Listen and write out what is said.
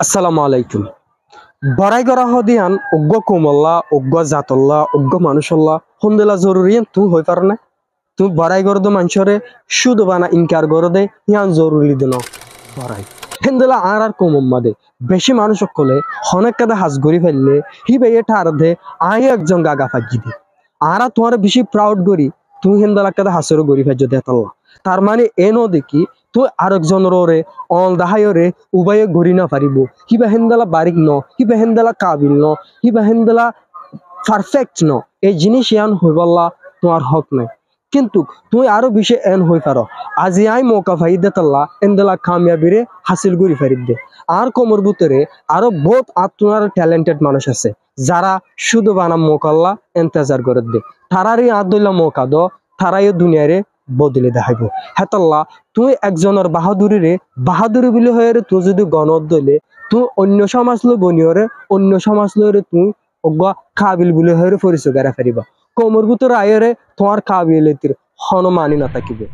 আসসালামু আলাইকুম। বড়াই করা হদিয়ান উগ্র কোমল্লা উগ্র জাতল্লা উগ্র মানুষল্লা হন্দেলা জরুরি তুই হই পার না। তুই বড়াই করদ মানুষরে শুধু বানা ইনকার করে দে ইয়ান জরুরি দিন বড়াই হেন্দেলা আর কোমম্মা দে বেশি মানুষ সকলে হনেক কাদা হাজ গড়ি ফেললে হি ভাই ঠার দে আই একজন গাগা ফাঁকি দে আর তোমার বেশি প্রাউড করি তুই হেন্দেলা কাদা হাসের গড়ি ফেজ দেতাল্লা তার মানে এনো দেখি তুই আরেকজনের ওরে অল দাহায়রে উভয়ে গড়ি না পারিব কিবা হেন্দালা বারিক ন কিবা হেন্দালা কাবিল ন কিবা হেন্দালা পারফেক্ট ন এই জিনিস ইয়ান হইবল্লা তোমার হক নাই কিন্তু তুই আরো বেশি এন হই পার আজি আই মৌকা ভাই দেতাল্লা এন্দালা কামিয়াবিরে হাসিল করি ফারিদ দে আর কোমর ভিতরে আরো বহুত আত্মার ট্যালেন্টেড মানুষ আছে যারা শুধু বানাম মোকাল্লা এন্তেজার করে দে তারারই আদুল্লা মৌকা দ তারাই দুনিয়ারে বদলে দেখাইব হেতাল্লা তুই একজনের বাহাদুরি বলে হয়ে তুই যদি গণত দলে তুই অন্য সমাজ লো বনিয়রে অন্য সমাজ লরে তুই অজ্ঞা কাবিল বলে হয়ে পরিচয় করা ফেরিবা কোমর ভিতরে আয়রে তোমার কাবিলিতির হন মানি না থাকিবে।